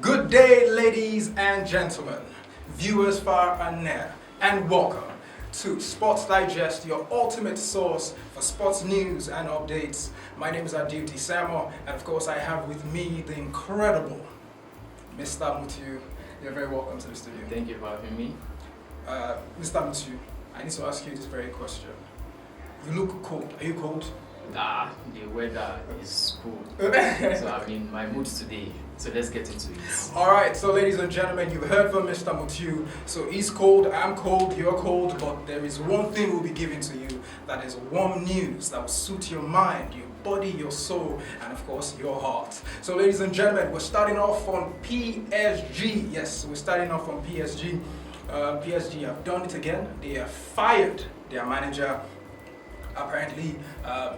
Good day, ladies and gentlemen, viewers far and near, and welcome to Sports Digest, your ultimate source for sports news and updates. My name is Ittihad, and of course I have with me the incredible Mr. Mutiu. You're very welcome to the studio. Thank you for having me. Mr. Mutiu, I need to ask you this very question. You look cold. Are you cold? The weather is cool. So I'm in my mood today. So let's get into it. Alright, so ladies and gentlemen, you've heard from Mr. Mutiu. So he's cold, I'm cold, you're cold, but there is one thing we'll be giving to you that is warm news that will suit your mind, your body, your soul, and of course your heart. So ladies and gentlemen, we're starting off on PSG. Yes, we're starting off on PSG. PSG have done it again. They have fired their manager. Apparently,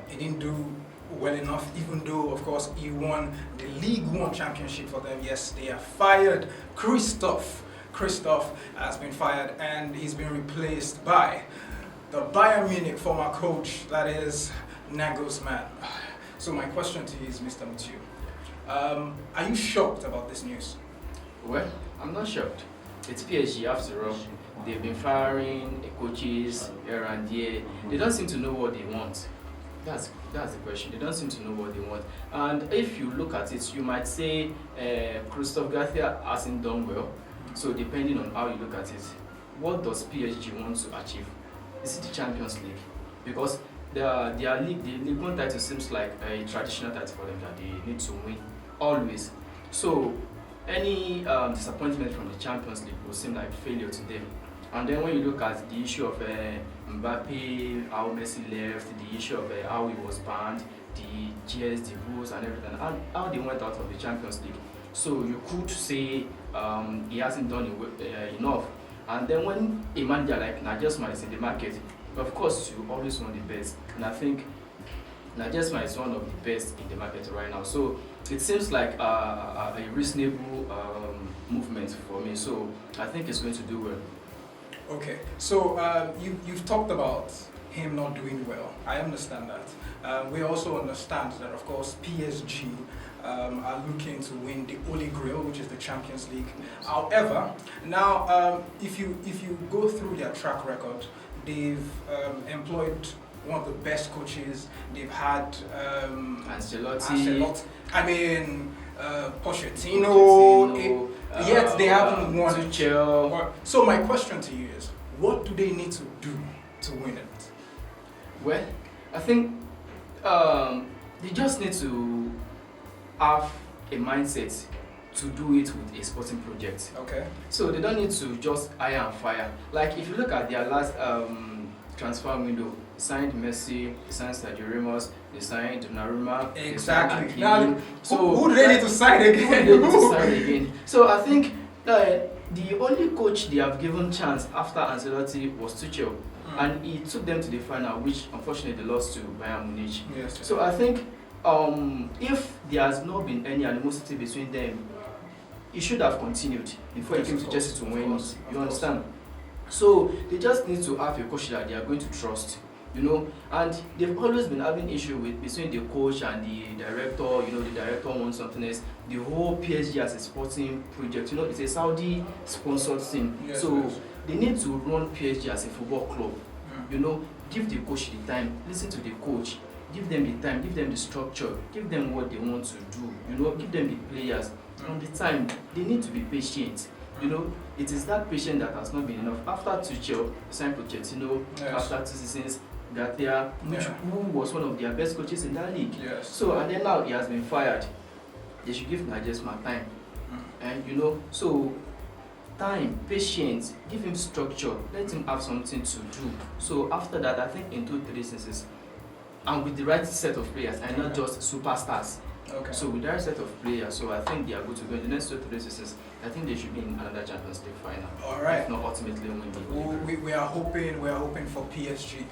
he didn't do well enough, even though, of course, he won the League One championship for them. Yes, they have fired Christoph. Christoph has been fired, and he's been replaced by the Bayern Munich former coach, that is Nagelsmann. So my question to you is, Mr. Mutiu, are you shocked about this news? Well, I'm not shocked. It's PSG after all. They've been firing coaches here and there. They don't seem to know what they want. That's the question. They don't seem to know what they want. And if you look at it, you might say Christoph Galtier hasn't done well. So depending on how you look at it, what does PSG want to achieve? Is it the Champions League? Because their league, the League One title seems like a traditional title for them that they need to win always. So any disappointment from the Champions League will seem like failure to them. And then when you look at the issue of Mbappe, how Messi left, the issue of how he was banned, the GS, the rules and everything, and how they went out of the Champions League. So you could say he hasn't done enough. And then when a manager like Nagelsmann is in the market, of course you always want the best. And I think Nagelsmann is one of the best in the market right now. So it seems like a reasonable movement for me. So I think it's going to do well. Okay, so you've talked about him not doing well. I understand that. We also understand that, of course, PSG are looking to win the Holy Grail, which is the Champions League. However, now if you go through their track record, they've employed one of the best coaches. They've had Ancelotti. I mean, Pochettino. Yet they haven't won. Tuchel. So my question to you is, what do they need to do to win it? Well, I think they just need to have a mindset to do it with a sporting project. Okay. So they don't need to just hire and fire. Like if you look at their last transfer window, they signed Messi, they signed Sergio Ramos, they signed Donnarumma. Exactly. Now, who do they need to sign again? Who do they need to sign again? So I think the only coach they have given chance after Ancelotti was Tuchel, and he took them to the final, which unfortunately they lost to Bayern Munich. Yes. So I think if there has not been any animosity between them, he should have continued before he came to Chelsea to win it. You understand? So they just need to have a coach that they are going to trust, you know. And they've always been having issue between the coach and the director. You know, the director wants something else. The whole PSG as a sporting project, you know, it's a Saudi sponsored thing. Yes, so yes. they need to run PSG as a football club. You know, give the coach the time, listen to the coach, give them the time, give them the structure, give them what they want to do. You know, give them the players. And the time, they need to be patient. You know, it is that patient that has not been enough. After Tuchel signed Pochettino, Yes. after 2 seasons, Galtier, who was one of their best coaches in that league. Yes. So, and then now he has been fired. They should give Nagelsmann time. And you know, so time, patience, give him structure, let him have something to do. So after that, I think in 2-3 seasons, and with the right set of players, and not just superstars. Okay. So with that set of players, so I think they are good to go. In the next 2-3 seasons, I think they should be in another Champions League final. All right. If not ultimately win the league. We are hoping for PSG.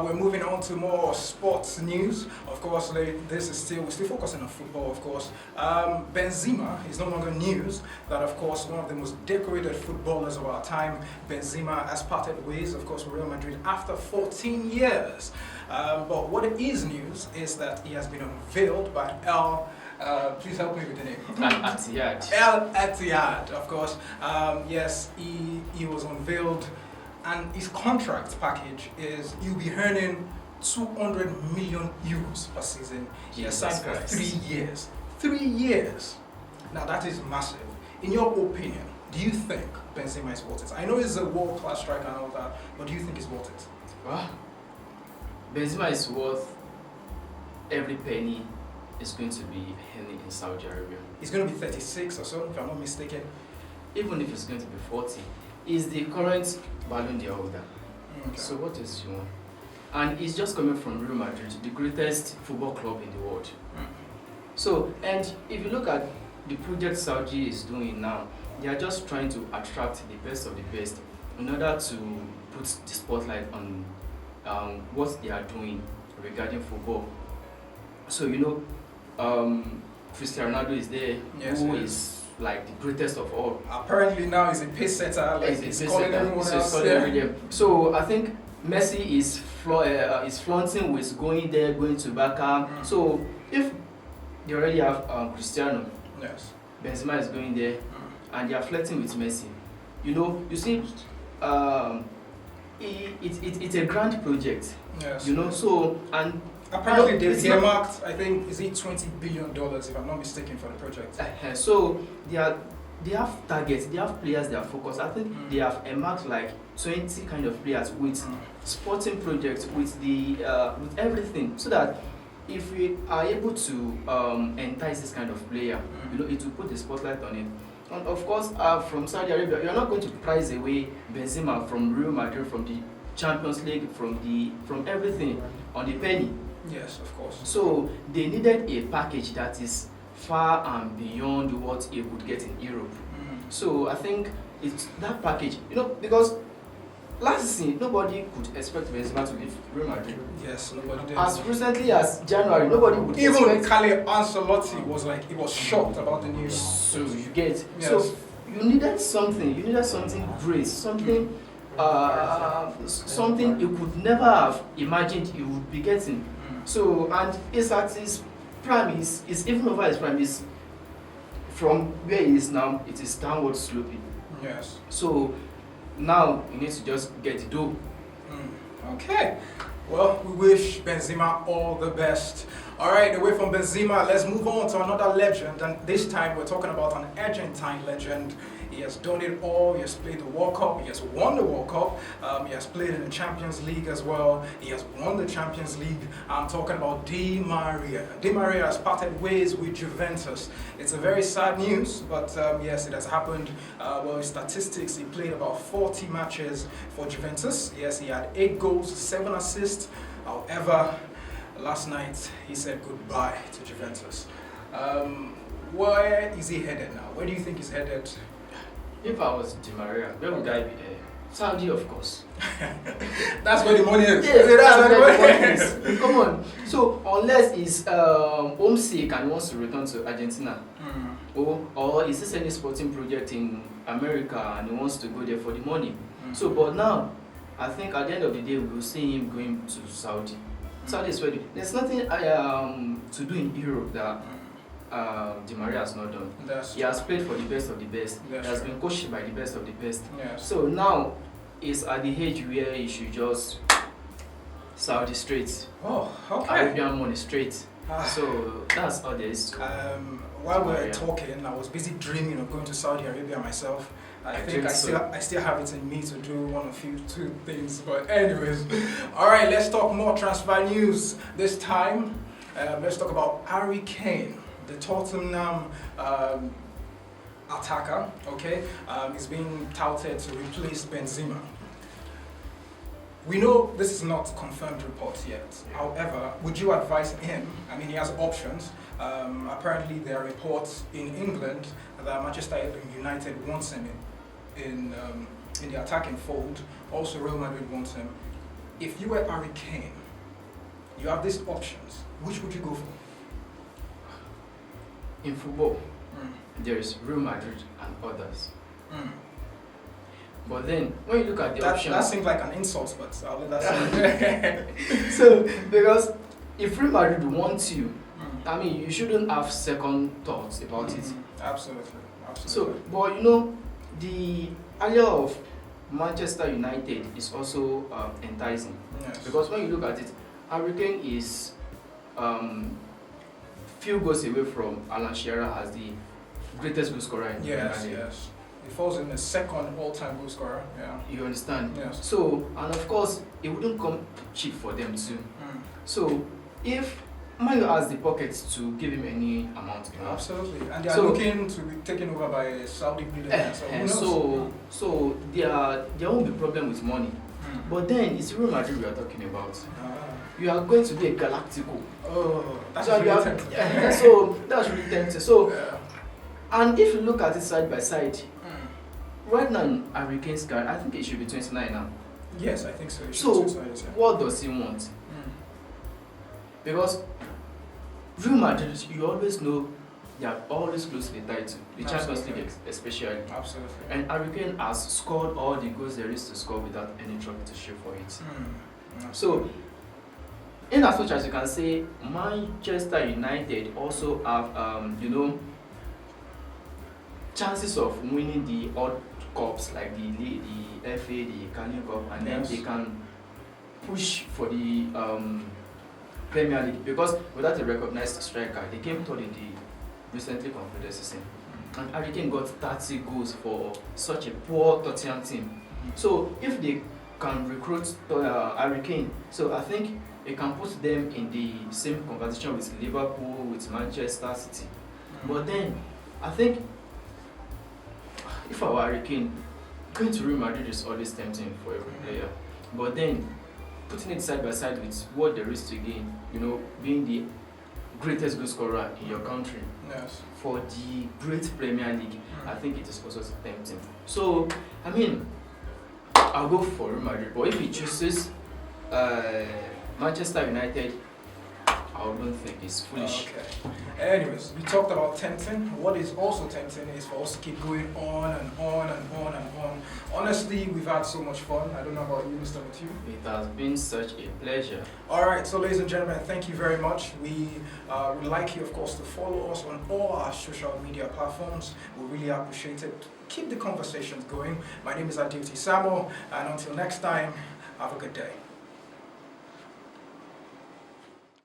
We're moving on to more sports news. Of course, we're still focusing on football. Of course, Benzema is no longer news. That of course one of the most decorated footballers of our time, Benzema, has parted ways. Of course, with Real Madrid after 14 years. But what is news is that he has been unveiled by Please help me with the name. Ittihad. El Ittihad, of course. Yes, he was unveiled, and his contract package is he'll be earning 200 million euros per season. He has signed for 3 years. 3 years. Now that is massive. In your opinion, do you think Benzema is worth it? I know he's a world-class striker and all that, but do you think he's worth it? Well, Benzema is worth every penny is going to be earning in Saudi Arabia. He's going to be 36 or so, if I'm not mistaken. Even if he's going to be 40, he's the current Ballon d'Or holder. Okay. So what is he want? And he's just coming from Real Madrid, the greatest football club in the world. So, and if you look at the project Saudi is doing now, they are just trying to attract the best of the best in order to put the spotlight on what they are doing regarding football. So Cristiano Ronaldo is there, yes, who is like the greatest of all. Apparently now he's a pace setter, like he's calling everyone else. So I think Messi is flaunting with going there, going to Barca. So if they already have Cristiano, yes, Benzema is going there, and they are flirting with Messi. You see, it's a grand project. Yes. So and apparently they've earmarked, I think, is it $20 billion if I'm not mistaken for the project. So they have targets, they have players they are focused. I think they have earmarked like 20 kind of players with sporting projects, with the with everything, so that if we are able to entice this kind of player, it will put the spotlight on it. And of course, from Saudi Arabia, you're not going to prize away Benzema from Real Madrid, from the Champions League, from everything on the penny. Yes, of course. So they needed a package that is far and beyond what he could get in Europe. So I think it's that package, because last season nobody could expect Benzema to leave Real Madrid. Yes, nobody did. As recently as January, nobody would even expect. Carlo Ancelotti was shocked about the news. So you get. Yes. So you needed something great, something something you could never have imagined you would be getting. So, and it's at his prime, is even over his prime, is from where he is now, it is downward sloping. Yes. So now you need to just get the dough. Okay. Well, we wish Benzema all the best. Alright, away from Benzema, let's move on to another legend, and this time we're talking about an Argentine legend. He has done it all. He has played the World Cup. He has won the World Cup. He has played in the Champions League as well. He has won the Champions League. I'm talking about Di Maria. Di Maria has parted ways with Juventus. It's a very sad news, but yes, it has happened. Well, his statistics, he played about 40 matches for Juventus. Yes, he had 8 goals, 7 assists. However, last night he said goodbye to Juventus. Where is he headed now? Where do you think he's headed? If I was Di Maria, where would I be? Saudi, of course. That's where the money is. Yes, that's where the money is. Come on. So unless he's homesick and wants to return to Argentina, or is this any sporting project in America and he wants to go there for the money? So, but now, I think at the end of the day, we will see him going to Saudi. Saudi is where there's nothing to do in Europe that Di Maria has not done. He has played for the best of the best. He has been coached by the best of the best. Yes. So now is at the age where he should just Saudi straight. Oh, okay. Arabian money straight. So that's all there is to while we were talking, I was busy dreaming of going to Saudi Arabia myself. I think I still have it in me to do two things. But anyways, all right, let's talk more transfer news. This time, let's talk about Harry Kane, the Tottenham attacker. Okay, is being touted to replace Benzema. We know this is not confirmed reports yet. However, would you advise him? I mean, he has options. Apparently, there are reports in England that Manchester United wants him in the attacking fold. Also, Real Madrid wants him. If you were Harry Kane, you have these options. Which would you go for? In football, there is Real Madrid and others. But then, when you look at the options... That seems like an insult, but I'll let that So, because if Real Madrid wants you, I mean, you shouldn't have second thoughts about it. Absolutely. So, but you know, the idea of Manchester United is also enticing. Yes. Because when you look at it, Harry Kane is few goals away from Alan Shearer as the greatest goal scorer in the Premier League. Yes. He falls in the second all-time goal scorer. Yeah. You understand? Yes. So, and of course, it wouldn't come cheap for them too. So, if Man U has the pockets to give him any amount, you know. Absolutely. And they are looking to be taken over by a Saudi billionaire. So there won't be problem with money. But then it's Real Madrid we are talking about. You are going to be a Galactico. Oh, that's so really tempting. So that's really tempting. So, and if you look at it side by side, right now Harry Kane's card, I think it should be 29 now. Yes, I think so. So what does he want? Because Real Madrid, you always know they are always close to the title, the Champions League especially. Absolutely. And Harry Kane has scored all the goals there is to score without any trophy to show for it. So, in as much as you can say, Manchester United also have, chances of winning the odd cups like the FA, the Carling Cup, and then they can push for the Premier League, because without a recognized striker, they came third in the recently concluded season. And Harry Kane got 30 goals for such a poor Tottenham team. So if they can recruit Harry Kane, so I think it can put them in the same conversation with Liverpool, with Manchester City. But then I think if I were Harry Kane, going to Real Madrid is always tempting for every player. But then putting it side by side with what there is to gain, being the greatest goal scorer in your country for the great Premier League, I think it is also tempting. So, I mean, I'll go for Real Madrid, but if he chooses Manchester United, I don't think it's foolish. Anyways, we talked about tempting. What is also tempting is for us to keep going on and on and on and on. Honestly, we've had so much fun. I don't know about you, Mr. Matthew. It has been such a pleasure. Alright, so ladies and gentlemen, thank you very much. We would like you, of course, to follow us on all our social media platforms. We really appreciate it. Keep the conversations going. My name is Ittihad, and until next time, have a good day.